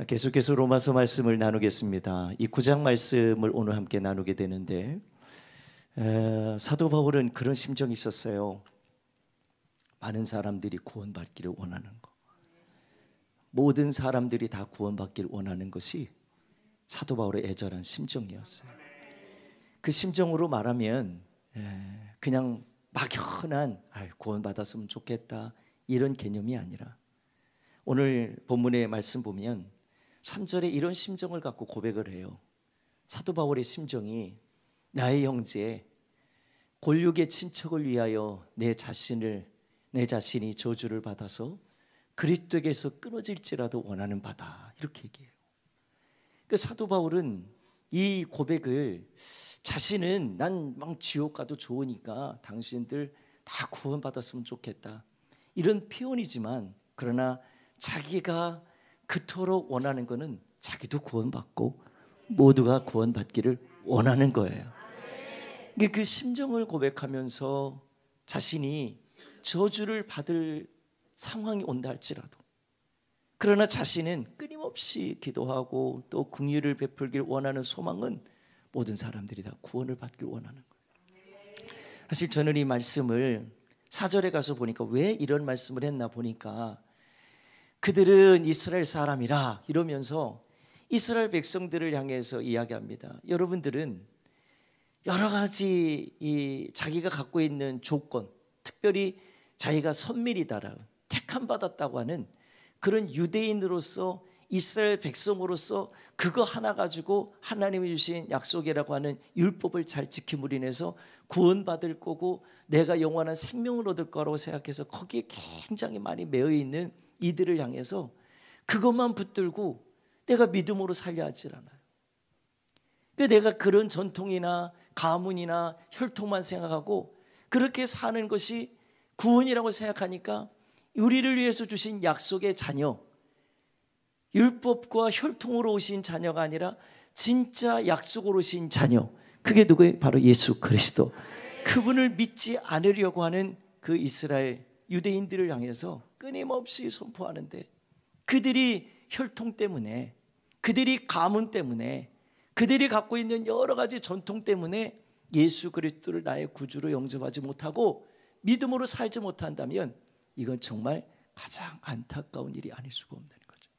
계속해서 로마서 말씀을 나누겠습니다. 이 9장 말씀을 오늘 함께 나누게 되는데 사도 바울은 그런 심정이 있었어요. 많은 사람들이 구원받기를 원하는 것, 모든 사람들이 다 구원받기를 원하는 것이 사도 바울의 애절한 심정이었어요. 그 심정으로 말하면 그냥 막연한 구원받았으면 좋겠다 이런 개념이 아니라, 오늘 본문의 말씀 보면 3절에 이런 심정을 갖고 고백을 해요. 사도 바울의 심정이, 나의 형제, 골육의 친척을 위하여 내 자신이 저주를 받아서 그리스도에게서 끊어질지라도 원하는 바다, 이렇게 얘기해요. 그 사도 바울은 이 고백을, 자신은 난 막 지옥 가도 좋으니까 당신들 다 구원받았으면 좋겠다, 이런 표현이지만, 그러나 자기가 그토록 원하는 것은 자기도 구원받고 모두가 구원받기를 원하는 거예요. 그 심정을 고백하면서 자신이 저주를 받을 상황이 온다 할지라도, 그러나 자신은 끊임없이 기도하고 또 긍휼을 베풀길 원하는 소망은 모든 사람들이 다 구원을 받길 원하는 거예요. 사실 저는 이 말씀을 4절에 가서 보니까 왜 이런 말씀을 했나 보니까, 그들은 이스라엘 사람이라 이러면서 이스라엘 백성들을 향해서 이야기합니다. 여러분들은 여러 가지 자기가 갖고 있는 조건, 특별히 자기가 선밀이다라는, 택함 받았다고 하는 그런 유대인으로서, 이스라엘 백성으로서 그거 하나 가지고 하나님이 주신 약속이라고 하는 율법을 잘 지킴으로 인해서 구원받을 거고 내가 영원한 생명을 얻을 거라고 생각해서 거기에 굉장히 많이 매여 있는 이들을 향해서 그것만 붙들고 내가 믿음으로 살려 하질 않아요. 내가 그런 전통이나 가문이나 혈통만 생각하고 그렇게 사는 것이 구원이라고 생각하니까, 우리를 위해서 주신 약속의 자녀, 율법과 혈통으로 오신 자녀가 아니라 진짜 약속으로 오신 자녀, 그게 누구예요? 바로 예수 그리스도. 그분을 믿지 않으려고 하는 그 이스라엘 유대인들을 향해서 끊임없이 선포하는데, 그들이 혈통 때문에, 그들이 가문 때문에, 그들이 갖고 있는 여러 가지 전통 때문에 예수 그리스도를 나의 구주로 영접하지 못하고 믿음으로 살지 못한다면, 이건 정말 가장 안타까운 일이 아닐 수가 없는 거죠.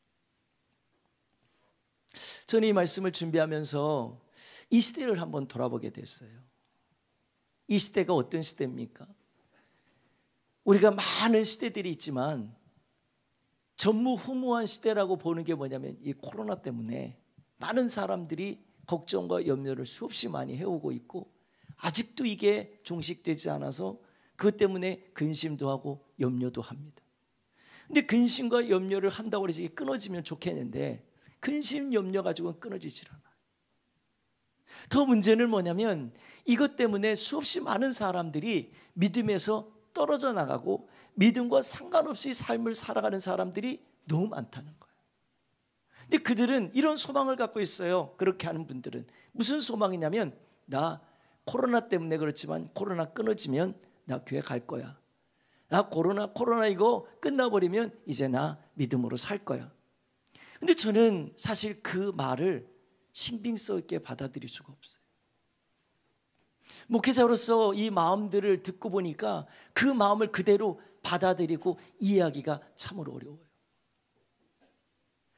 저는 이 말씀을 준비하면서 이 시대를 한번 돌아보게 됐어요. 이 시대가 어떤 시대입니까? 우리가 많은 시대들이 있지만 전무후무한 시대라고 보는 게 뭐냐면, 이 코로나 때문에 많은 사람들이 걱정과 염려를 수없이 많이 해오고 있고, 아직도 이게 종식되지 않아서 그것 때문에 근심도 하고 염려도 합니다. 근데 근심과 염려를 한다고 해서 이게 끊어지면 좋겠는데, 근심 염려 가지고는 끊어지질 않아요. 더 문제는 뭐냐면, 이것 때문에 수없이 많은 사람들이 믿음에서 떨어져 나가고 믿음과 상관없이 삶을 살아가는 사람들이 너무 많다는 거예요. 근데 그들은 이런 소망을 갖고 있어요. 그렇게 하는 분들은 무슨 소망이냐면, 나 코로나 때문에 그렇지만 코로나 끊어지면 나 교회 갈 거야. 나 코로나 이거 끝나버리면 이제 나 믿음으로 살 거야. 근데 저는 사실 그 말을 신빙성 있게 받아들일 수가 없어요. 목회자로서 이 마음들을 듣고 보니까 그 마음을 그대로 받아들이고 이해하기가 참으로 어려워요.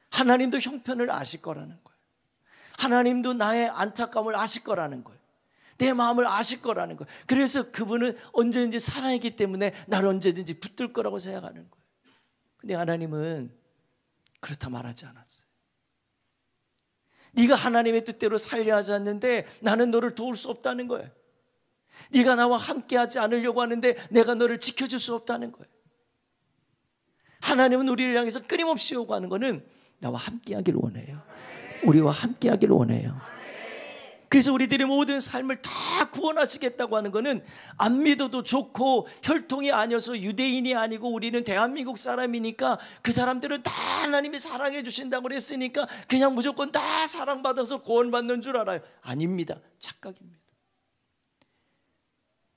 하나님도 형편을 아실 거라는 거예요. 하나님도 나의 안타까움을 아실 거라는 거예요. 내 마음을 아실 거라는 거예요. 그래서 그분은 언제든지 살아있기 때문에 나를 언제든지 붙들 거라고 생각하는 거예요. 근데 하나님은 그렇다 말하지 않았어요. 네가 하나님의 뜻대로 살려 하지 않는데 나는 너를 도울 수 없다는 거예요. 네가 나와 함께하지 않으려고 하는데 내가 너를 지켜줄 수 없다는 거예요. 하나님은 우리를 향해서 끊임없이 요구하는 것은 나와 함께하기를 원해요. 우리와 함께하기를 원해요. 그래서 우리들의 모든 삶을 다 구원하시겠다고 하는 것은 안 믿어도 좋고, 혈통이 아니어서 유대인이 아니고 우리는 대한민국 사람이니까 그 사람들은 다 하나님이 사랑해 주신다고 그랬으니까 그냥 무조건 다 사랑받아서 구원받는 줄 알아요. 아닙니다. 착각입니다.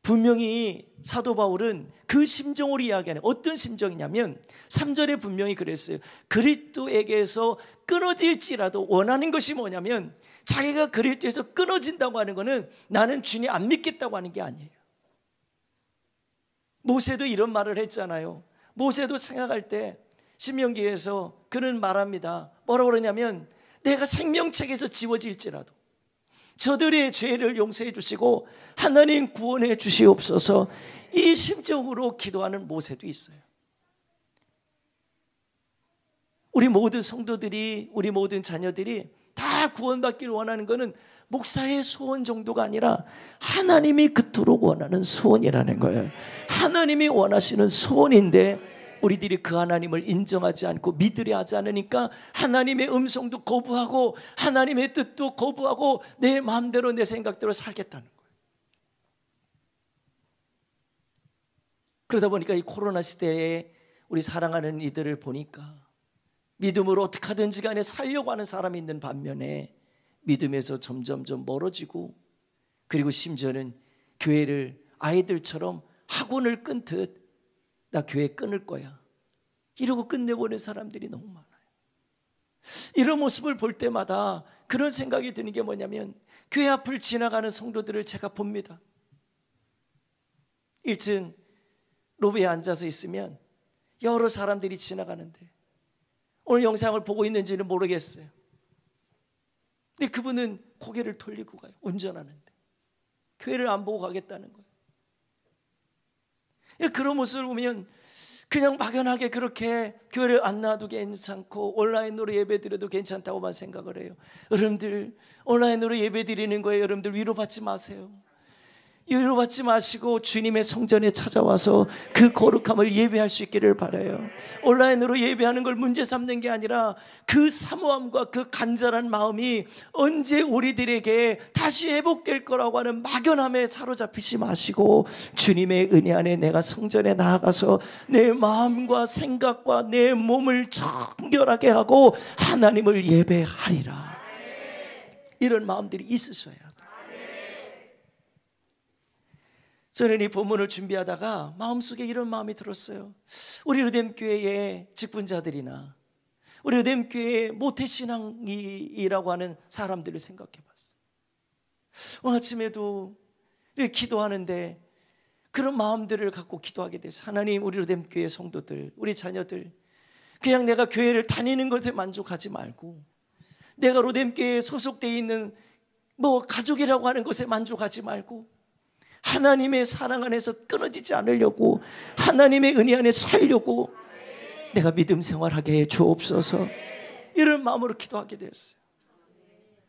분명히 사도 바울은 그 심정으로 이야기하는, 어떤 심정이냐면 3절에 분명히 그랬어요. 그리스도에게서 끊어질지라도 원하는 것이 뭐냐면, 자기가 그리스도에서 끊어진다고 하는 것은 나는 주님 안 믿겠다고 하는 게 아니에요. 모세도 이런 말을 했잖아요. 모세도 생각할 때 신명기에서 그는 말합니다. 뭐라고 그러냐면, 내가 생명책에서 지워질지라도 저들의 죄를 용서해 주시고 하나님 구원해 주시옵소서, 이 심정으로 기도하는 모세도 있어요. 우리 모든 성도들이, 우리 모든 자녀들이 다 구원받기를 원하는 것은 목사의 소원 정도가 아니라 하나님이 그토록 원하는 소원이라는 거예요. 하나님이 원하시는 소원인데 우리들이 그 하나님을 인정하지 않고 믿으려 하지 않으니까 하나님의 음성도 거부하고 하나님의 뜻도 거부하고 내 마음대로 내 생각대로 살겠다는 거예요. 그러다 보니까 이 코로나 시대에 우리 사랑하는 이들을 보니까 믿음으로 어떻게 하든지 간에 살려고 하는 사람이 있는 반면에 믿음에서 점점점 멀어지고, 그리고 심지어는 교회를 아이들처럼 학원을 끊듯 나 교회 끊을 거야 이러고 끝내보는 사람들이 너무 많아요. 이런 모습을 볼 때마다 그런 생각이 드는 게 뭐냐면, 교회 앞을 지나가는 성도들을 제가 봅니다. 1층 로비에 앉아서 있으면 여러 사람들이 지나가는데 오늘 영상을 보고 있는지는 모르겠어요. 근데 그분은 고개를 돌리고 가요. 운전하는데 교회를 안 보고 가겠다는 거예요. 그런 모습을 보면 그냥 막연하게 그렇게 교회를 안 놔도 괜찮고 온라인으로 예배드려도 괜찮다고만 생각을 해요. 여러분들 온라인으로 예배드리는 거에 여러분들 위로받지 마세요. 위로받지 마시고 주님의 성전에 찾아와서 그 거룩함을 예배할 수 있기를 바라요. 온라인으로 예배하는 걸 문제 삼는 게 아니라 그 사모함과 그 간절한 마음이 언제 우리들에게 다시 회복될 거라고 하는 막연함에 사로잡히지 마시고, 주님의 은혜 안에 내가 성전에 나아가서 내 마음과 생각과 내 몸을 정결하게 하고 하나님을 예배하리라, 이런 마음들이 있으셔야 돼요. 저는 이 본문을 준비하다가 마음속에 이런 마음이 들었어요. 우리 르뎀교회의 직분자들이나 우리 르뎀교회의 모태신앙이라고 하는 사람들을 생각해 봤어요. 오늘 아침에도 이렇게 기도하는데 그런 마음들을 갖고 기도하게 돼서, 하나님, 우리 르뎀교회 성도들, 우리 자녀들, 그냥 내가 교회를 다니는 것에 만족하지 말고, 내가 르뎀교회에 소속되어 있는 가족이라고 하는 것에 만족하지 말고, 하나님의 사랑 안에서 끊어지지 않으려고, 하나님의 은혜 안에 살려고 내가 믿음 생활하게 해 주옵소서, 이런 마음으로 기도하게 됐어요.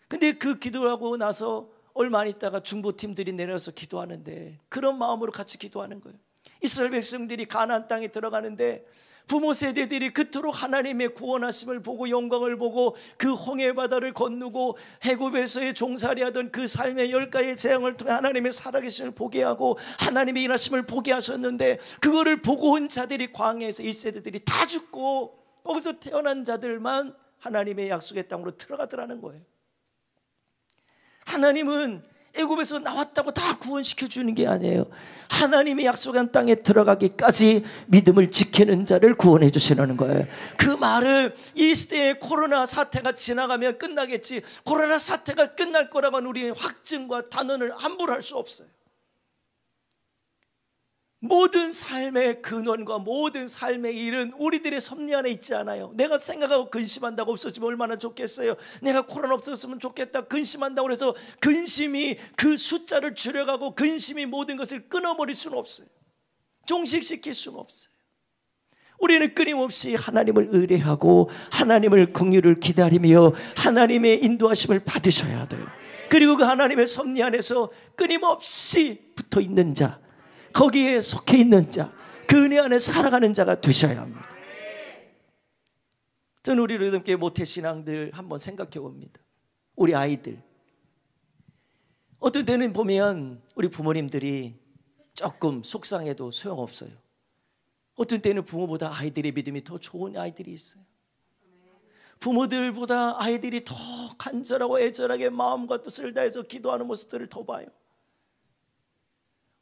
근데 그 기도하고 나서 얼마 안 있다가 중보팀들이 내려서 기도하는데 그런 마음으로 같이 기도하는 거예요. 이스라엘 백성들이 가나안 땅에 들어가는데 부모 세대들이 그토록 하나님의 구원하심을 보고 영광을 보고 그 홍해 바다를 건너고 애굽에서의 종살이하던 그 삶의 열가의 재앙을 통해 하나님의 살아계심을 보게 하고 하나님의 일하심을 보게 하셨는데, 그거를 보고 온 자들이 광야에서 1세대들이 다 죽고 거기서 태어난 자들만 하나님의 약속의 땅으로 들어가더라는 거예요. 하나님은 애굽에서 나왔다고 다 구원시켜 주는 게 아니에요. 하나님의 약속한 땅에 들어가기까지 믿음을 지키는 자를 구원해 주시라는 거예요. 그 말은 이 시대의 코로나 사태가 지나가면 끝나겠지, 코로나 사태가 끝날 거라고는 우리의 확증과 단언을 함부로 할 수 없어요. 모든 삶의 근원과 모든 삶의 일은 우리들의 섭리 안에 있지 않아요. 내가 생각하고 근심한다고 없어지면 얼마나 좋겠어요. 내가 코로나 없었으면 좋겠다 근심한다고 해서 근심이 그 숫자를 줄여가고 근심이 모든 것을 끊어버릴 수는 없어요. 종식시킬 수는 없어요. 우리는 끊임없이 하나님을 의뢰하고 하나님을 긍휼을 기다리며 하나님의 인도하심을 받으셔야 돼요. 그리고 그 하나님의 섭리 안에서 끊임없이 붙어있는 자, 거기에 속해 있는 자, 그 은혜 안에 살아가는 자가 되셔야 합니다. 저는 우리 르뎀교회 모태신앙들 한번 생각해 봅니다. 우리 아이들, 어떤 때는 보면 우리 부모님들이 조금 속상해도 소용없어요. 어떤 때는 부모보다 아이들의 믿음이 더 좋은 아이들이 있어요. 부모들보다 아이들이 더 간절하고 애절하게 마음과 뜻을 다해서 기도하는 모습들을 더 봐요.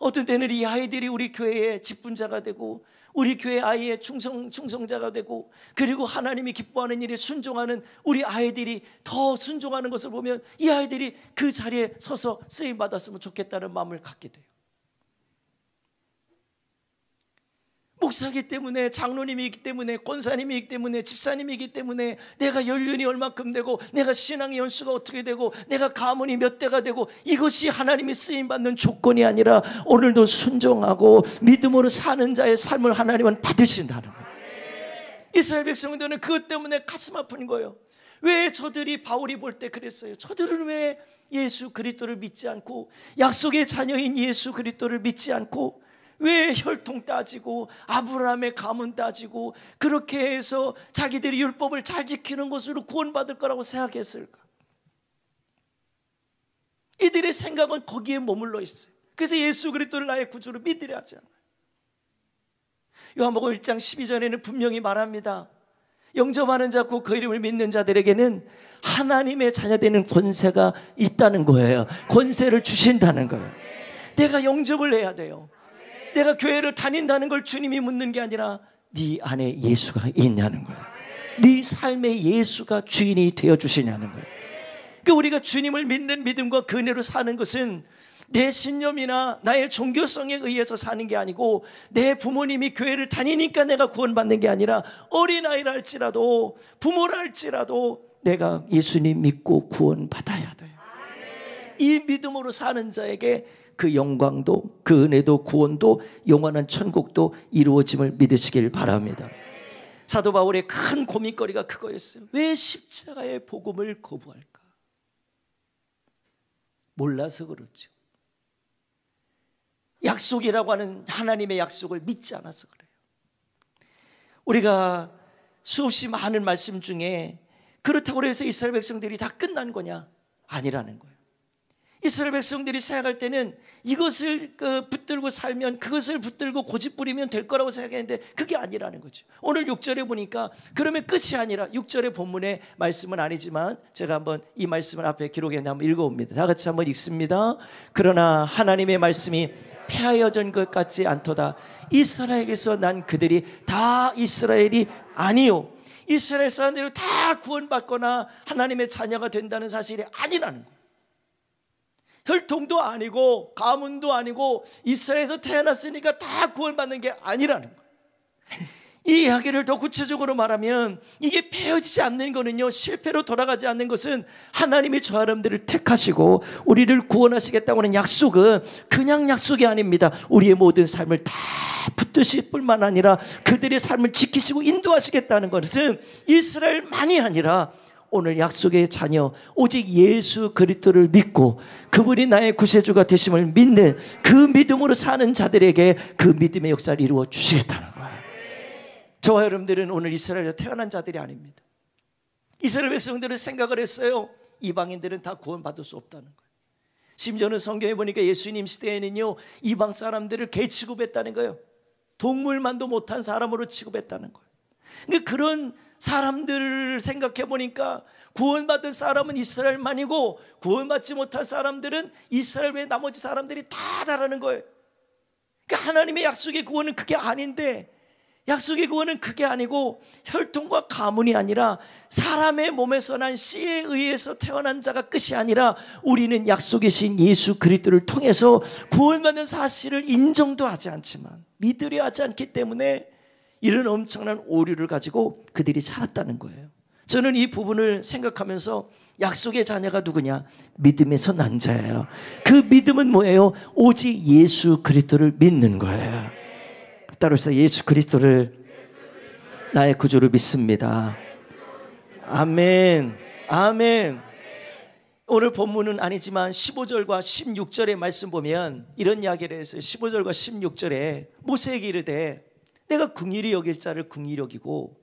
어떤 때는 이 아이들이 우리 교회의 직분자가 되고 우리 교회 아이의 충성자가 되고, 그리고 하나님이 기뻐하는 일에 순종하는 우리 아이들이 더 순종하는 것을 보면 이 아이들이 그 자리에 서서 쓰임 받았으면 좋겠다는 마음을 갖게 돼요. 목사이기 때문에, 장로님이기 때문에, 권사님이기 때문에, 집사님이기 때문에 내가 연륜이 얼마큼 되고, 내가 신앙의 연수가 어떻게 되고, 내가 가문이 몇 대가 되고, 이것이 하나님이 쓰임받는 조건이 아니라 오늘도 순종하고 믿음으로 사는 자의 삶을 하나님은 받으신다는 거예요. 이스라엘 백성들은 그것 때문에 가슴 아픈 거예요. 왜 저들이 바울이 볼 때 그랬어요? 저들은 왜 예수 그리스도를 믿지 않고, 약속의 자녀인 예수 그리스도를 믿지 않고, 왜 혈통 따지고 아브라함의 가문 따지고 그렇게 해서 자기들이 율법을 잘 지키는 것으로 구원받을 거라고 생각했을까? 이들의 생각은 거기에 머물러 있어요. 그래서 예수 그리스도를 나의 구주로 믿으려 하지 않아요. 요한복음 1장 12절에는 분명히 말합니다. 영접하는 자고 그 이름을 믿는 자들에게는 하나님의 자녀되는 권세가 있다는 거예요. 권세를 주신다는 거예요. 내가 영접을 해야 돼요. 내가 교회를 다닌다는 걸 주님이 묻는 게 아니라 네 안에 예수가 있냐는 거예요. 네 삶에 예수가 주인이 되어주시냐는 거예요. 그러니까 우리가 주님을 믿는 믿음과 그 은혜로 사는 것은 내 신념이나 나의 종교성에 의해서 사는 게 아니고, 내 부모님이 교회를 다니니까 내가 구원받는 게 아니라, 어린아이라 할지라도 부모라 할지라도 내가 예수님 믿고 구원받아야 돼요. 이 믿음으로 사는 자에게 그 영광도, 그 은혜도, 구원도, 영원한 천국도 이루어짐을 믿으시길 바랍니다. 사도 바울의 큰 고민거리가 그거였어요. 왜 십자가의 복음을 거부할까? 몰라서 그렇죠. 약속이라고 하는 하나님의 약속을 믿지 않아서 그래요. 우리가 수없이 많은 말씀 중에 그렇다고 해서 이스라엘 백성들이 다 끝난 거냐? 아니라는 거예요. 이스라엘 백성들이 생각할 때는 이것을 붙들고 살면, 그것을 붙들고 고집부리면 될 거라고 생각했는데 그게 아니라는 거죠. 오늘 6절에 보니까 그러면 끝이 아니라, 6절의 본문의 말씀은 아니지만 제가 한번 이 말씀을 앞에 기록했는데 한번 읽어봅니다. 다 같이 한번 읽습니다. 그러나 하나님의 말씀이 폐하여진 것 같지 않도다. 이스라엘에게서 난 그들이 다 이스라엘이 아니요, 이스라엘 사람들이 다 구원받거나 하나님의 자녀가 된다는 사실이 아니라는 거예요. 혈통도 아니고 가문도 아니고 이스라엘에서 태어났으니까 다 구원받는 게 아니라는 거예요. 이 이야기를 더 구체적으로 말하면, 이게 폐허지지 않는 거는요, 실패로 돌아가지 않는 것은 하나님이 저 사람들을 택하시고 우리를 구원하시겠다고 하는 약속은 그냥 약속이 아닙니다. 우리의 모든 삶을 다 붙드실 뿐만 아니라 그들의 삶을 지키시고 인도하시겠다는 것은 이스라엘만이 아니라 오늘 약속의 자녀, 오직 예수 그리스도를 믿고 그분이 나의 구세주가 되심을 믿는 그 믿음으로 사는 자들에게 그 믿음의 역사를 이루어 주시겠다는 거예요. 저와 여러분들은 오늘 이스라엘에 태어난 자들이 아닙니다. 이스라엘 백성들은 생각을 했어요. 이방인들은 다 구원받을 수 없다는 거예요. 심지어는 성경에 보니까 예수님 시대에는요, 이방 사람들을 개 취급했다는 거예요. 동물만도 못한 사람으로 취급했다는 거예요. 그러니까 그런 사람들을 생각해 보니까 구원받은 사람은 이스라엘만이고 구원받지 못한 사람들은 이스라엘 외 나머지 사람들이 다 다르는 거예요. 그러니까 하나님의 약속의 구원은 그게 아닌데, 약속의 구원은 그게 아니고 혈통과 가문이 아니라 사람의 몸에서 난 씨에 의해서 태어난 자가 끝이 아니라, 우리는 약속의 신 예수 그리스도를 통해서 구원받는 사실을 인정도 하지 않지만 믿으려 하지 않기 때문에 이런 엄청난 오류를 가지고 그들이 살았다는 거예요. 저는 이 부분을 생각하면서 약속의 자녀가 누구냐? 믿음에서 난 자예요. 그 믿음은 뭐예요? 오직 예수 그리스도를 믿는 거예요. 따라서 예수 그리스도를 나의 구주로 믿습니다. 아멘, 아멘. 오늘 본문은 아니지만 15절과 16절의 말씀 보면 이런 이야기를 했어요. 15절과 16절에 모세에게 이르되 내가 긍휼히 여길 자를 긍휼히 여기고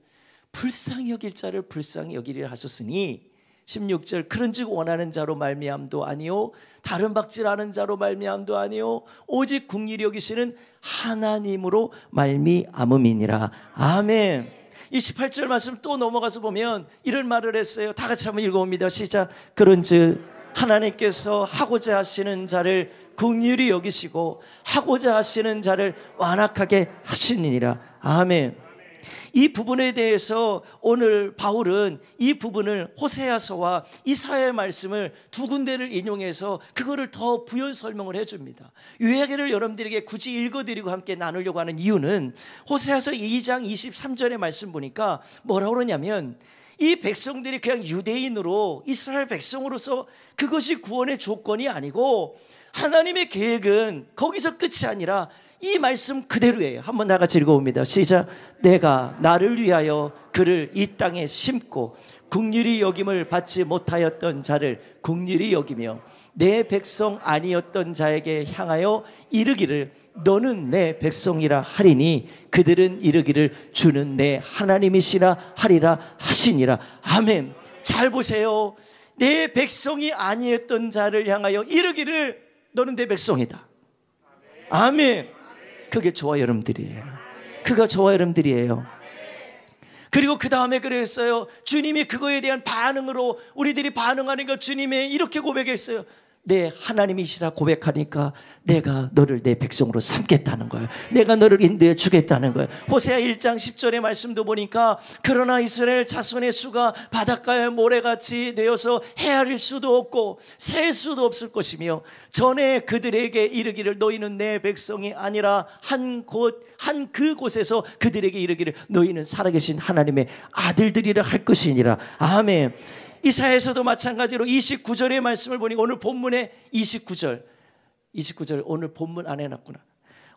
불쌍히 여길 자를 불쌍히 여기리라 하셨으니, 16절 그런즉 원하는 자로 말미암도 아니요 다른 박질하는 자로 말미암도 아니요 오직 긍휼히 여기시는 하나님으로 말미암음이니라. 아멘. 28절 말씀 또 넘어가서 보면 이런 말을 했어요. 다 같이 한번 읽어봅니다. 시작. 그런즉 하나님께서 하고자 하시는 자를 긍휼히 여기시고 하고자 하시는 자를 완악하게 하시느니라. 아멘. 이 부분에 대해서 오늘 바울은 이 부분을 호세아서와 이사야의 말씀을 두 군데를 인용해서 그거를 더 부연 설명을 해줍니다. 요약을 여러분들에게 굳이 읽어드리고 함께 나누려고 하는 이유는 호세아서 2장 23절의 말씀 보니까 뭐라고 그러냐면 이 백성들이 그냥 유대인으로 이스라엘 백성으로서 그것이 구원의 조건이 아니고 하나님의 계획은 거기서 끝이 아니라 이 말씀 그대로예요. 한번 다 같이 읽어봅니다. 시작. 내가 나를 위하여 그를 이 땅에 심고 긍휼히 여김을 받지 못하였던 자를 긍휼히 여기며 내 백성 아니었던 자에게 향하여 이르기를 너는 내 백성이라 하리니 그들은 이르기를 주는 내 하나님이시라 하리라 하시니라. 아멘. 잘 보세요. 내 백성이 아니었던 자를 향하여 이르기를 너는 내 백성이다. 아멘. 그게 저와 여러분들이에요. 그가 저와 여러분들이에요. 그리고 그 다음에 그랬어요. 주님이 그거에 대한 반응으로 우리들이 반응하니까 주님이 이렇게 고백했어요. 내 하나님이시라 고백하니까 내가 너를 내 백성으로 삼겠다는 거예요. 내가 너를 인도해 주겠다는 거예요. 호세아 1장 10절의 말씀도 보니까 그러나 이스라엘 자손의 수가 바닷가의 모래같이 되어서 헤아릴 수도 없고 셀 수도 없을 것이며 전에 그들에게 이르기를 너희는 내 백성이 아니라 한 그곳에서 그들에게 이르기를 너희는 살아계신 하나님의 아들들이라 할 것이니라. 아멘. 이사야에서도 마찬가지로 29절의 말씀을 보니까 오늘 본문에 29절 오늘 본문 안 해놨구나.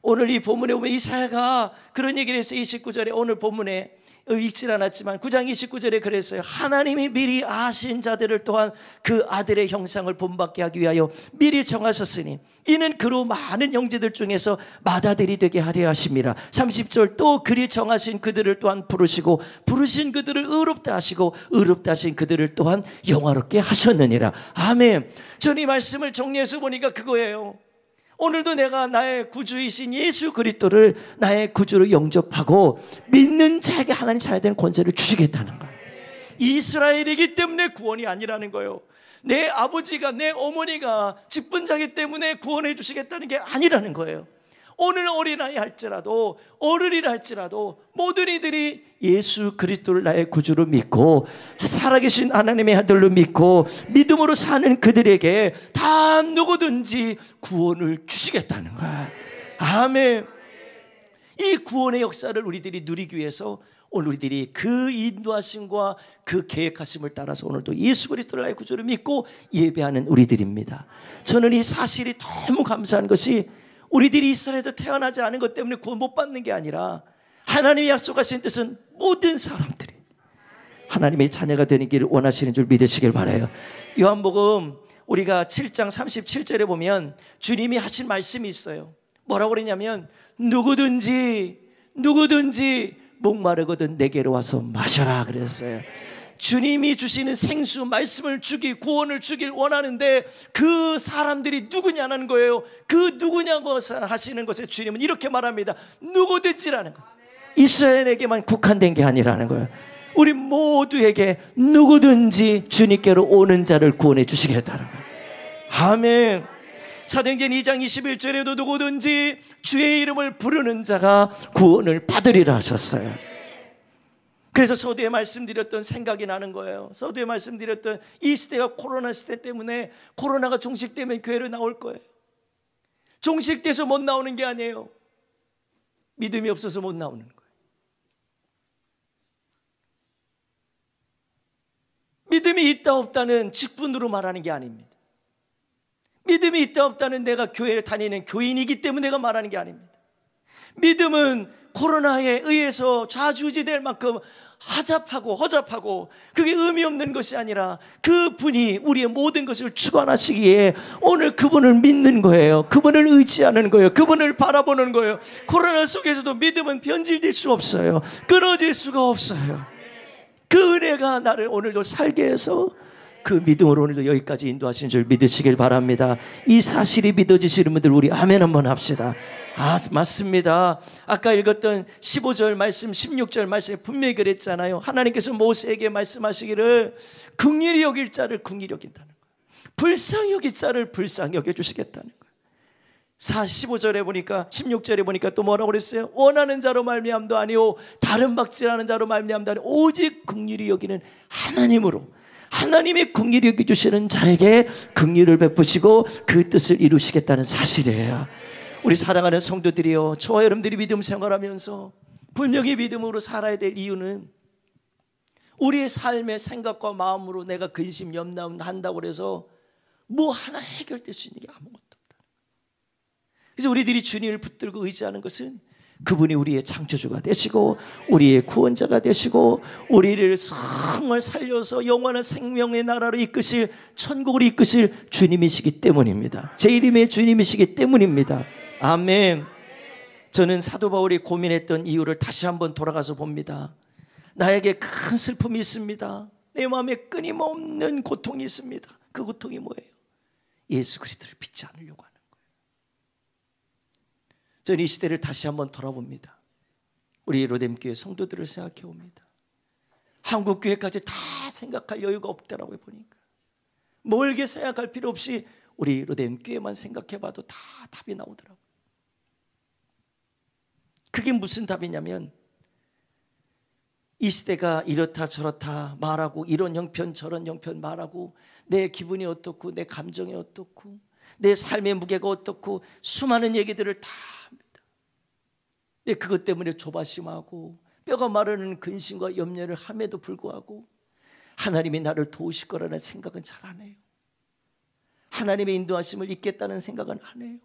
오늘 이 본문에 보면 이사야가 그런 얘기를 했어요. 29절에 오늘 본문에 읽질 않았지만 9장 29절에 그랬어요. 하나님이 미리 아신 자들을 또한 그 아들의 형상을 본받게 하기 위하여 미리 정하셨으니 이는 그로 많은 형제들 중에서 맏아들이 되게 하려 하심이라. 30절 또 그리 정하신 그들을 또한 부르시고 부르신 그들을 의롭다 하시고 의롭다 하신 그들을 또한 영화롭게 하셨느니라. 아멘. 저는 이 말씀을 정리해서 보니까 그거예요. 오늘도 내가 나의 구주이신 예수 그리스도를 나의 구주로 영접하고 믿는 자에게 하나님 자에 대한 권세를 주시겠다는 거예요. 이스라엘이기 때문에 구원이 아니라는 거예요. 내 아버지가 내 어머니가 직분자기 때문에 구원해 주시겠다는 게 아니라는 거예요. 오늘 어린아이 할지라도 어른이라 할지라도 모든 이들이 예수 그리스도를 나의 구주로 믿고 살아계신 하나님의 아들로 믿고 믿음으로 사는 그들에게 다 누구든지 구원을 주시겠다는 거야. 아멘. 이 구원의 역사를 우리들이 누리기 위해서 오늘 우리들이 그 인도하심과 그 계획하심을 따라서 오늘도 예수 그리스도를 나의 구주로 믿고 예배하는 우리들입니다. 저는 이 사실이 너무 감사한 것이 우리들이 이스라엘에서 태어나지 않은 것 때문에 구원 못 받는 게 아니라 하나님이 약속하신 뜻은 모든 사람들이 하나님의 자녀가 되는 길을 원하시는 줄 믿으시길 바라요. 요한복음 우리가 7장 37절에 보면 주님이 하신 말씀이 있어요. 뭐라고 그러냐면 누구든지 목마르거든 내게로 와서 마셔라 그랬어요. 주님이 주시는 생수 말씀을 구원을 주길 원하는데 그 사람들이 누구냐는 거예요. 그 누구냐고 하시는 것에 주님은 이렇게 말합니다. 누구든지라는 거예요. 이스라엘에게만 국한된 게 아니라는 거예요. 우리 모두에게 누구든지 주님께로 오는 자를 구원해 주시겠다는 거예요. 아멘. 사도행전 2장 21절에도 누구든지 주의 이름을 부르는 자가 구원을 받으리라 하셨어요. 그래서 서두에 말씀드렸던 생각이 나는 거예요. 서두에 말씀드렸던 이 시대가 코로나 시대 때문에 코로나가 종식되면 교회로 나올 거예요. 종식돼서 못 나오는 게 아니에요. 믿음이 없어서 못 나오는 거예요. 믿음이 있다 없다는 직분으로 말하는 게 아닙니다. 믿음이 있다 없다는 내가 교회를 다니는 교인이기 때문에 내가 말하는 게 아닙니다. 믿음은 코로나에 의해서 좌지우지될 만큼 허잡하고 그게 의미 없는 것이 아니라 그분이 우리의 모든 것을 주관하시기에 오늘 그분을 믿는 거예요. 그분을 의지하는 거예요. 그분을 바라보는 거예요. 코로나 속에서도 믿음은 변질될 수 없어요. 끊어질 수가 없어요. 그 은혜가 나를 오늘도 살게 해서 그 믿음으로 오늘도 여기까지 인도하신 줄 믿으시길 바랍니다. 이 사실이 믿어지시는 분들 우리 아멘 한번 합시다. 맞습니다. 아까 읽었던 15절 말씀 16절 말씀에 분명히 그랬잖아요. 하나님께서 모세에게 말씀하시기를 긍휼히 여길 자를 긍휼히 여긴다는 거예요. 불쌍히 여길 자를 불쌍히 여겨주시겠다는 거예요. 15절에 보니까 16절에 보니까 또 뭐라고 그랬어요? 원하는 자로 말미암도 아니오 다른 박질하는 자로 말미암도 아니오 오직 긍휼히 여기는 하나님으로, 하나님의 긍휼히 여겨주시는 자에게 긍휼을 베푸시고 그 뜻을 이루시겠다는 사실이에요. 우리 사랑하는 성도들이요, 저와 여러분들이 믿음 생활하면서 분명히 믿음으로 살아야 될 이유는 우리의 삶의 생각과 마음으로 내가 근심 염려한다고 해서 뭐 하나 해결될 수 있는 게 아무것도 없다. 그래서 우리들이 주님을 붙들고 의지하는 것은 그분이 우리의 창조주가 되시고 우리의 구원자가 되시고 우리를 정말 살려서 영원한 생명의 나라로 이끄실, 천국으로 이끄실 주님이시기 때문입니다. 제 이름의 주님이시기 때문입니다. 아멘. 저는 사도 바울이 고민했던 이유를 다시 한번 돌아가서 봅니다. 나에게 큰 슬픔이 있습니다. 내 마음에 끊임없는 고통이 있습니다. 그 고통이 뭐예요? 예수 그리스도를 믿지 않으려고 하는 거예요. 저는 이 시대를 다시 한번 돌아봅니다. 우리 로뎀교회 성도들을 생각해 봅니다. 한국교회까지 다 생각할 여유가 없더라고요. 보니까 멀게 생각할 필요 없이 우리 로뎀교회만 생각해 봐도 다 답이 나오더라고요. 그게 무슨 답이냐면 이 시대가 이렇다 저렇다 말하고 이런 형편 저런 형편 말하고 내 기분이 어떻고 내 감정이 어떻고 내 삶의 무게가 어떻고 수많은 얘기들을 다 합니다. 근데 그것 때문에 조바심하고 뼈가 마르는 근심과 염려를 함에도 불구하고 하나님이 나를 도우실 거라는 생각은 잘 안 해요. 하나님의 인도하심을 잊겠다는 생각은 안 해요.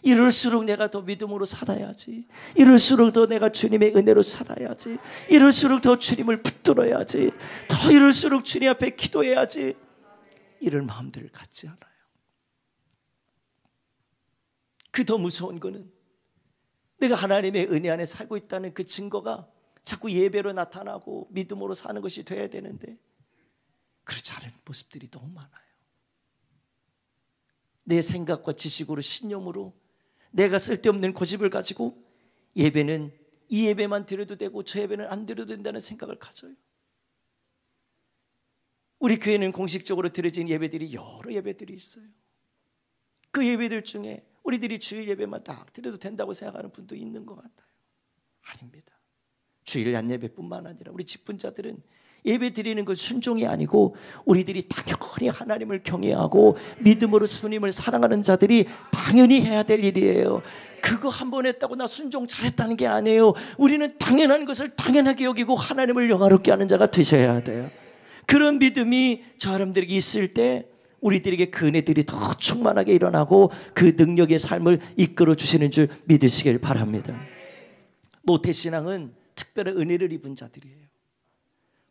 이럴수록 내가 더 믿음으로 살아야지, 이럴수록 더 내가 주님의 은혜로 살아야지, 이럴수록 더 주님을 붙들어야지, 더 이럴수록 주님 앞에 기도해야지, 이런 마음들을 갖지 않아요. 그 더 무서운 거는 내가 하나님의 은혜 안에 살고 있다는 그 증거가 자꾸 예배로 나타나고 믿음으로 사는 것이 돼야 되는데 그렇지 않은 모습들이 너무 많아요. 내 생각과 지식으로 신념으로 내가 쓸데없는 고집을 가지고 예배는 이 예배만 드려도 되고 저 예배는 안 드려도 된다는 생각을 가져요. 우리 교회는 공식적으로 드려진 예배들이 여러 예배들이 있어요. 그 예배들 중에 우리들이 주일 예배만 딱 드려도 된다고 생각하는 분도 있는 것 같아요. 아닙니다. 주일 안예배뿐만 아니라 우리 직분자들은 예배 드리는 건 순종이 아니고 우리들이 당연히 하나님을 경외하고 믿음으로 주님을 사랑하는 자들이 당연히 해야 될 일이에요. 그거 한 번 했다고 나 순종 잘했다는 게 아니에요. 우리는 당연한 것을 당연하게 여기고 하나님을 영화롭게 하는 자가 되셔야 돼요. 그런 믿음이 저 사람들에게 있을 때 우리들에게 그 은혜들이 더 충만하게 일어나고 그 능력의 삶을 이끌어 주시는 줄 믿으시길 바랍니다. 모태신앙은 특별한 은혜를 입은 자들이에요.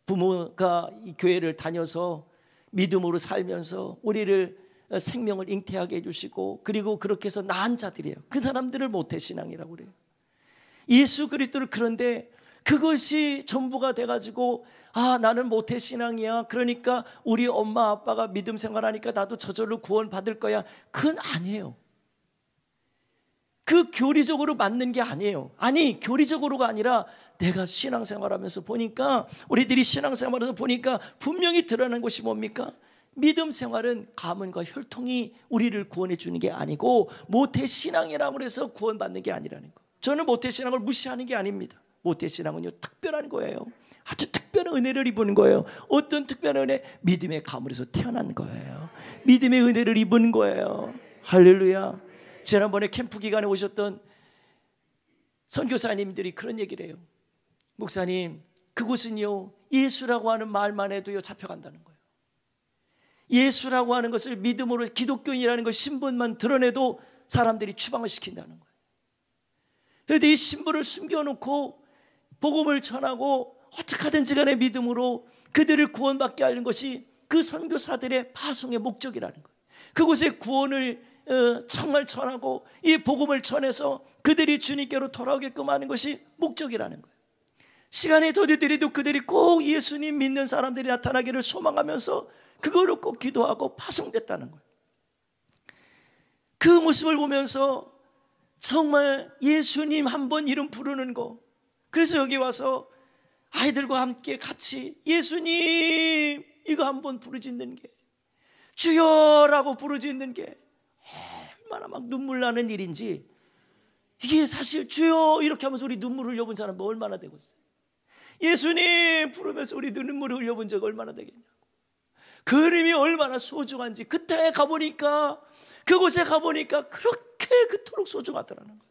부모가 이 교회를 다녀서 믿음으로 살면서 우리를 생명을 잉태하게 해주시고 그리고 그렇게 해서 낳은 자들이에요. 그 사람들을 모태신앙이라고 그래요. 예수 그리스도를 그런데 그것이 전부가 돼가지고 나는 모태신앙이야. 그러니까 우리 엄마 아빠가 믿음 생활하니까 나도 저절로 구원 받을 거야. 그건 아니에요. 그 교리적으로 맞는 게 아니에요. 아니 교리적으로가 아니라 내가 신앙생활하면서 보니까 우리들이 신앙생활에서 보니까 분명히 드러나는 것이 뭡니까? 믿음 생활은 가문과 혈통이 우리를 구원해 주는 게 아니고 모태신앙이라고 해서 구원받는 게 아니라는 거. 저는 모태신앙을 무시하는 게 아닙니다. 모태신앙은요 특별한 거예요. 아주 특별한 은혜를 입은 거예요. 어떤 특별한 은혜? 믿음의 가문에서 태어난 거예요. 믿음의 은혜를 입은 거예요. 할렐루야. 지난번에 캠프 기간에 오셨던 선교사님들이 그런 얘기를 해요. 목사님, 그곳은요 예수라고 하는 말만 해도요 잡혀간다는 거예요. 예수라고 하는 것을 믿음으로 기독교인이라는 것 신분만 드러내도 사람들이 추방을 시킨다는 거예요. 그런데 이 신분을 숨겨놓고 복음을 전하고 어떻게 하든지 간에 믿음으로 그들을 구원받게 하는 것이 그 선교사들의 파송의 목적이라는 거예요. 그곳에 구원을 정말 전하고 이 복음을 전해서 그들이 주님께로 돌아오게끔 하는 것이 목적이라는 거예요. 시간이 더디더라도 그들이 꼭 예수님 믿는 사람들이 나타나기를 소망하면서 그거로 꼭 기도하고 파송됐다는 거예요. 그 모습을 보면서 정말 예수님 한번 이름 부르는 거, 그래서 여기 와서 아이들과 함께 같이 예수님 이거 한번 부르짖는 게 주여라고 부르짖는 게 얼마나 막 눈물 나는 일인지, 이게 사실 주여 이렇게 하면서 우리 눈물 흘려본 사람 얼마나 되겠어요. 예수님 부르면서 우리 눈물을 흘려본 적 얼마나 되겠냐고. 그 이름이 얼마나 소중한지 그 땅에 가보니까, 그곳에 가보니까 그렇게 그토록 소중하더라는 거예요.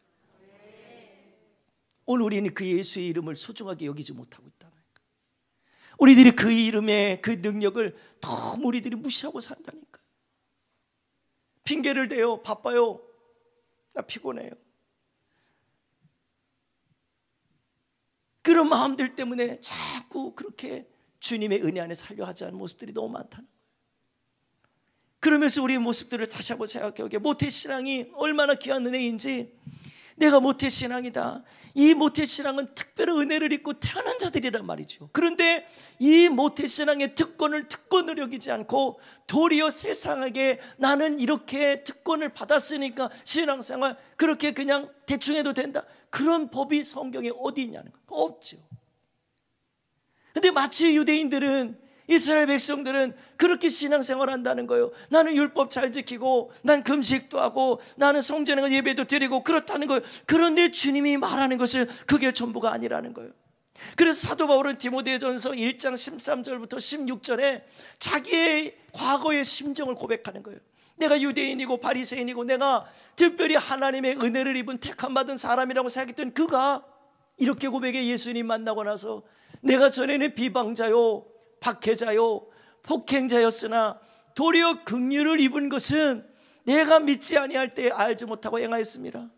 오늘 우리는 그 예수의 이름을 소중하게 여기지 못하고 있다는 거예요. 우리들이 그 이름의 그 능력을 너무 우리들이 무시하고 산다니까요. 핑계를 대요. 바빠요. 나 피곤해요. 그런 마음들 때문에 자꾸 그렇게 주님의 은혜 안에 살려 하지 않은 모습들이 너무 많다는 거예요. 그러면서 우리의 모습들을 다시 한번 생각해보게, 모태신앙이 얼마나 귀한 은혜인지, 내가 모태신앙이다. 이 모태신앙은 특별한 은혜를 입고 태어난 자들이란 말이죠. 그런데 이 모태신앙의 특권을 여기지 않고 도리어 세상에게 나는 이렇게 특권을 받았으니까 신앙생활 그렇게 그냥 대충 해도 된다, 그런 법이 성경에 어디 있냐는 거예요. 없죠. 근데 마치 유대인들은, 이스라엘 백성들은 그렇게 신앙생활을 한다는 거예요. 나는 율법 잘 지키고, 난 금식도 하고, 나는 성전에 예배도 드리고 그렇다는 거예요. 그런데 주님이 말하는 것은 그게 전부가 아니라는 거예요. 그래서 사도 바울은 디모데전서 1장 13절부터 16절에 자기의 과거의 심정을 고백하는 거예요. 내가 유대인이고 바리새인이고 내가 특별히 하나님의 은혜를 입은 택함 받은 사람이라고 생각했던 그가 이렇게 고백해. 예수님 만나고 나서 내가 전에는 비방자요, 박해자요, 폭행자였으나 도리어 긍휼을 입은 것은 내가 믿지 아니할 때 알지 못하고 행하였습니다.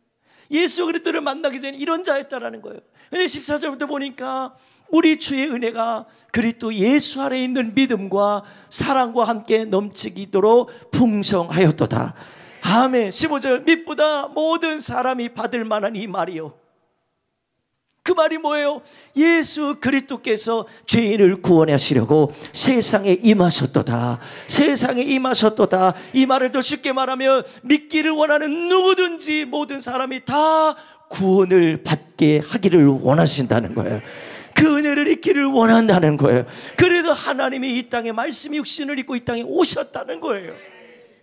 예수 그리스도를 만나기 전에 이런 자였다라는 거예요. 근데 14절부터 보니까 우리 주의 은혜가 그리스도 예수 안에 있는 믿음과 사랑과 함께 넘치도록 풍성하였도다. 아멘. 15절, 믿보다 모든 사람이 받을 만한 이 말이요. 그 말이 뭐예요? 예수 그리스도께서 죄인을 구원하시려고 세상에 임하셨도다. 세상에 임하셨도다. 이 말을 더 쉽게 말하면 믿기를 원하는 누구든지 모든 사람이 다 구원을 받게 하기를 원하신다는 거예요. 그 은혜를 입기를 원한다는 거예요. 그래도 하나님이 이 땅에 말씀이 육신을 입고 이 땅에 오셨다는 거예요.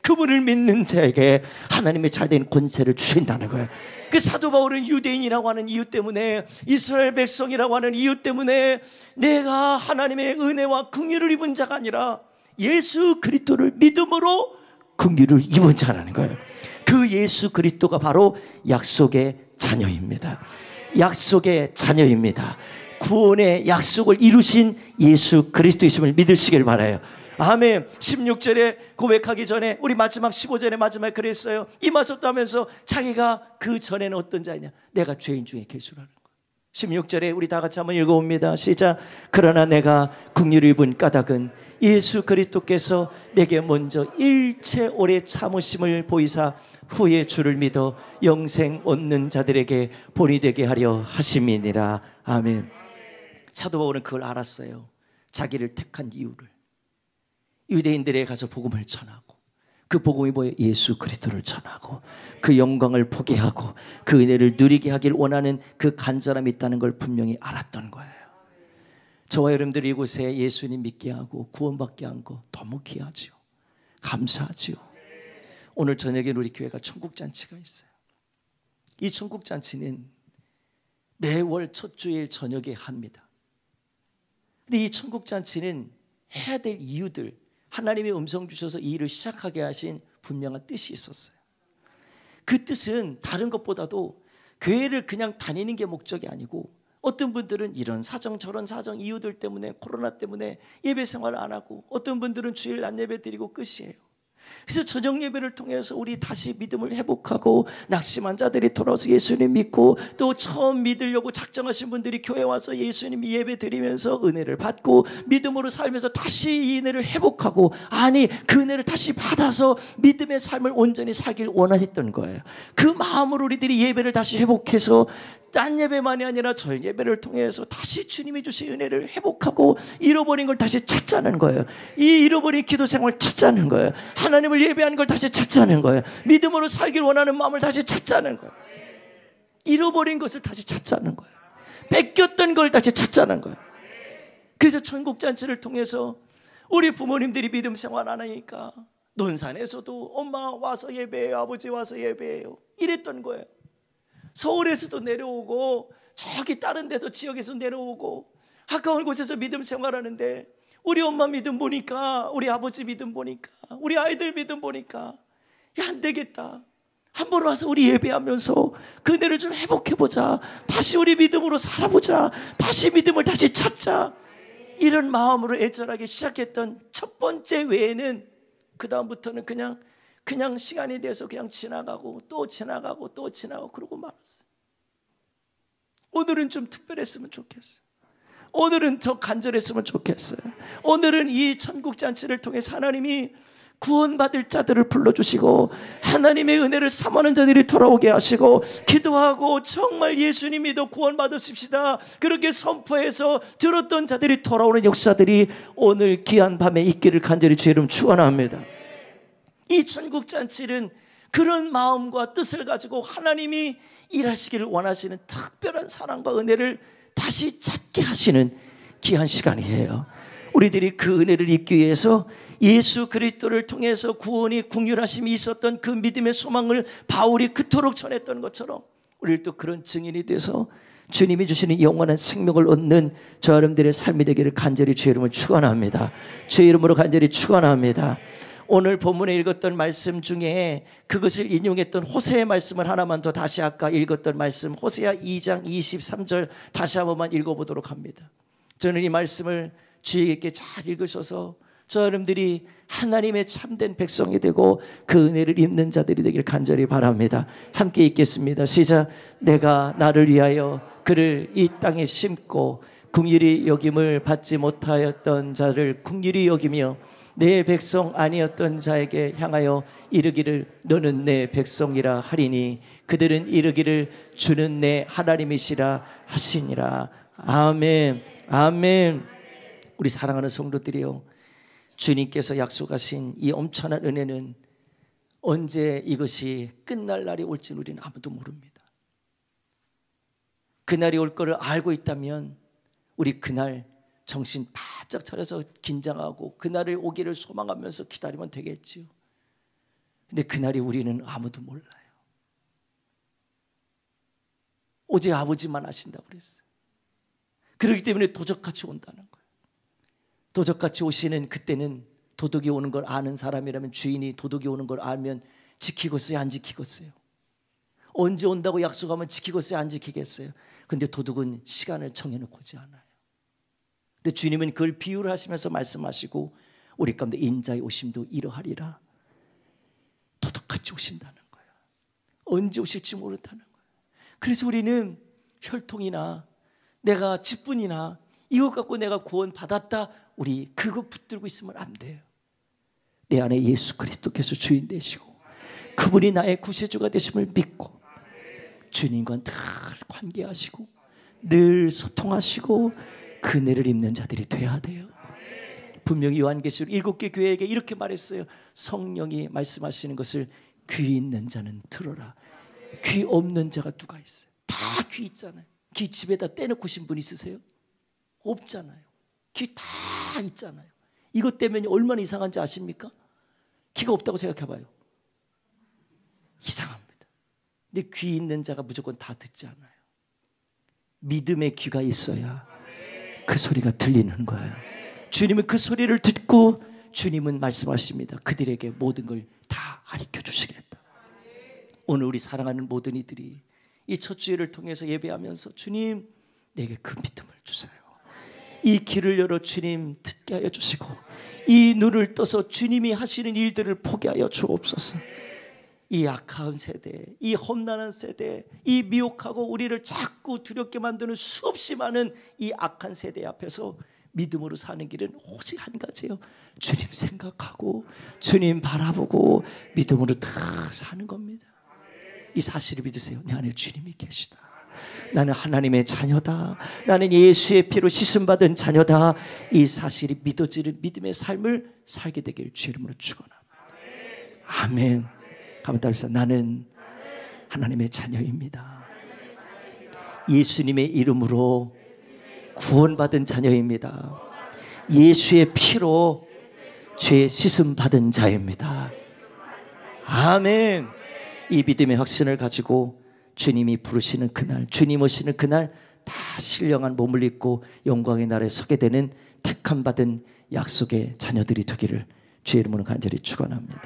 그분을 믿는 자에게 하나님의 잘된 권세를 주신다는 거예요. 그 사도 바울은 유대인이라고 하는 이유 때문에, 이스라엘 백성이라고 하는 이유 때문에 내가 하나님의 은혜와 긍휼을 입은 자가 아니라 예수 그리스도를 믿음으로 긍휼을 입은 자라는 거예요. 그 예수 그리스도가 바로 약속의 자녀입니다. 약속의 자녀입니다. 구원의 약속을 이루신 예수 그리스도이심을 믿으시길 바라요. 아멘. 16절에 고백하기 전에 우리 마지막 15절에 마지막에 그랬어요. 임하셨다면서 자기가 그 전에는 어떤 자이냐? 내가 죄인 중에 계수라는 거예요. 16절에 우리 다 같이 한번 읽어봅니다. 시작. 그러나 내가 긍휼을 입은 까닭은 예수 그리스도께서 내게 먼저 일체 오래 참으심을 보이사 후에 주를 믿어 영생 얻는 자들에게 본이 되게 하려 하심이니라. 아멘. 사도 바울은 그걸 알았어요. 자기를 택한 이유를. 유대인들에 가서 복음을 전하고, 그 복음이 뭐예요? 예수 그리스도를 전하고 그 영광을 보게 하고 그 은혜를 누리게 하길 원하는 그 간절함이 있다는 걸 분명히 알았던 거예요. 저와 여러분들이 이곳에 예수님 믿게 하고 구원받게 한 거 너무 귀하죠. 감사하죠. 오늘 저녁에 우리 교회가 천국잔치가 있어요. 이 천국잔치는 매월 첫 주일 저녁에 합니다. 근데 이 천국잔치는 해야 될 이유들, 하나님의 음성 주셔서 이 일을 시작하게 하신 분명한 뜻이 있었어요. 그 뜻은 다른 것보다도 교회를 그냥 다니는 게 목적이 아니고, 어떤 분들은 이런 사정 저런 사정 이유들 때문에, 코로나 때문에 예배 생활을 안 하고, 어떤 분들은 주일 낮 예배 드리고 끝이에요. 그래서 저녁 예배를 통해서 우리 다시 믿음을 회복하고 낙심한 자들이 돌아와서 예수님 믿고, 또 처음 믿으려고 작정하신 분들이 교회 와서 예수님 예배 드리면서 은혜를 받고 믿음으로 살면서 다시 이 은혜를 회복하고, 아니 그 은혜를 다시 받아서 믿음의 삶을 온전히 살길 원했던 거예요. 그 마음으로 우리들이 예배를 다시 회복해서 딴 예배만이 아니라 저희 예배를 통해서 다시 주님이 주신 은혜를 회복하고 잃어버린 걸 다시 찾자는 거예요. 이 잃어버린 기도 생활을 찾자는 거예요. 하나님을 예배하는 걸 다시 찾자는 거예요. 믿음으로 살길 원하는 마음을 다시 찾자는 거예요. 잃어버린 것을 다시 찾자는 거예요. 뺏겼던 걸 다시 찾자는 거예요. 그래서 천국잔치를 통해서 우리 부모님들이 믿음 생활 안 하니까 논산에서도 엄마 와서 예배해요, 아버지 와서 예배해요, 이랬던 거예요. 서울에서도 내려오고 저기 다른 데서 지역에서 내려오고 가까운 곳에서 믿음 생활하는데 우리 엄마 믿음 보니까, 우리 아버지 믿음 보니까, 우리 아이들 믿음 보니까 야, 안 되겠다, 한번 와서 우리 예배하면서 그 은혜를 좀 회복해보자, 다시 우리 믿음으로 살아보자, 다시 믿음을 다시 찾자, 이런 마음으로 애절하게 시작했던 첫 번째 외에는 그 다음부터는 그냥 시간이 돼서 그냥 지나가고 또 지나가고 또 지나가고 그러고 말았어요. 오늘은 좀 특별했으면 좋겠어요. 오늘은 더 간절했으면 좋겠어요. 오늘은 이 천국잔치를 통해서 하나님이 구원받을 자들을 불러주시고 하나님의 은혜를 사모하는 자들이 돌아오게 하시고 기도하고 정말 예수님 믿어 구원받으십시다 그렇게 선포해서 들었던 자들이 돌아오는 역사들이 오늘 귀한 밤에 있기를 간절히 주의 이름 축원합니다. 이 천국잔치는 그런 마음과 뜻을 가지고 하나님이 일하시기를 원하시는 특별한 사랑과 은혜를 다시 찾게 하시는 귀한 시간이에요. 우리들이 그 은혜를 입기 위해서 예수 그리스도를 통해서 구원이 긍휼하심이 있었던 그 믿음의 소망을 바울이 그토록 전했던 것처럼 우리를 또 그런 증인이 돼서 주님이 주시는 영원한 생명을 얻는 저 여러분들의 삶이 되기를 간절히 주의 이름으로 축원합니다. 주의 이름으로 간절히 축원합니다. 오늘 본문에 읽었던 말씀 중에 그것을 인용했던 호세의 말씀을 하나만 더 다시 아까 읽었던 말씀 호세아 2장 23절 다시 한 번만 읽어보도록 합니다. 저는 이 말씀을 주의 깊게 잘 읽으셔서 저 여러분들이 하나님의 참된 백성이 되고 그 은혜를 입는 자들이 되길 간절히 바랍니다. 함께 읽겠습니다. 시작. 내가 나를 위하여 그를 이 땅에 심고 긍휼히 여김을 받지 못하였던 자를 긍휼히 여기며 내 백성 아니었던 자에게 향하여 이르기를 너는 내 백성이라 하리니 그들은 이르기를 주는 내 하나님이시라 하시니라. 아멘. 아멘. 우리 사랑하는 성도들이요, 주님께서 약속하신 이 엄청난 은혜는 언제 이것이 끝날 날이 올지는 우리는 아무도 모릅니다. 그날이 올 거를 알고 있다면 우리 그날 정신 바짝 차려서 긴장하고 그날을 오기를 소망하면서 기다리면 되겠지요. 근데 그날이 우리는 아무도 몰라요. 오직 아버지만 아신다고 그랬어요. 그렇기 때문에 도적같이 온다는 거예요. 도적같이 오시는 그때는 도둑이 오는 걸 아는 사람이라면 주인이 도둑이 오는 걸 알면 지키겠어요, 안 지키겠어요? 언제 온다고 약속하면 지키겠어요, 안 지키겠어요? 근데 도둑은 시간을 정해놓고 오지 않아요. 근데 주님은 그걸 비유를 하시면서 말씀하시고 우리 가운데 인자의 오심도 이러하리라. 도둑같이 오신다는 거예요. 언제 오실지 모른다는 거예요. 그래서 우리는 혈통이나 내가 직분이나 이것 갖고 내가 구원 받았다, 우리 그거 붙들고 있으면 안 돼요. 내 안에 예수 그리스도께서 주인 되시고 그분이 나의 구세주가 되심을 믿고 주님과 늘 관계하시고 늘 소통하시고 그 은혜를 입는 자들이 돼야 돼요. 분명히 요한계시록 7개 교회에게 이렇게 말했어요. 성령이 말씀하시는 것을 귀 있는 자는 들어라. 귀 없는 자가 누가 있어요? 다 귀 있잖아요. 귀 집에다 떼놓고 오신 분 있으세요? 없잖아요. 귀 다 있잖아요. 이것 때문에 얼마나 이상한지 아십니까? 귀가 없다고 생각해봐요. 이상합니다. 근데 귀 있는 자가 무조건 다 듣지 않아요. 믿음의 귀가 있어야 그 소리가 들리는 거예요. 주님은 그 소리를 듣고 주님은 말씀하십니다. 그들에게 모든 걸 다 가르쳐 주시겠다. 오늘 우리 사랑하는 모든 이들이 이 첫 주일을 통해서 예배하면서 주님 내게 그 믿음을 주세요. 이 길을 열어 주님 듣게 하여 주시고 이 눈을 떠서 주님이 하시는 일들을 보게 하여 주옵소서. 이 악한 세대, 이 험난한 세대, 이 미혹하고 우리를 자꾸 두렵게 만드는 수없이 많은 이 악한 세대 앞에서 믿음으로 사는 길은 오직 한 가지예요. 주님 생각하고 주님 바라보고 믿음으로 다 사는 겁니다. 이 사실을 믿으세요. 내 안에 주님이 계시다. 나는 하나님의 자녀다. 나는 예수의 피로 씻음받은 자녀다. 이 사실이 믿어지는 믿음의 삶을 살게 되기를 주의 이름으로 축원합니다. 아멘. 한번 따라서 나는 하나님의 자녀입니다. 예수님의 이름으로 구원받은 자녀입니다. 예수의 피로 죄 씻음 받은 자입니다. 아멘. 이 믿음의 확신을 가지고 주님이 부르시는 그날, 주님 오시는 그날 다 신령한 몸을 입고 영광의 날에 서게 되는 택함 받은 약속의 자녀들이 되기를 주의 이름으로 간절히 축원합니다.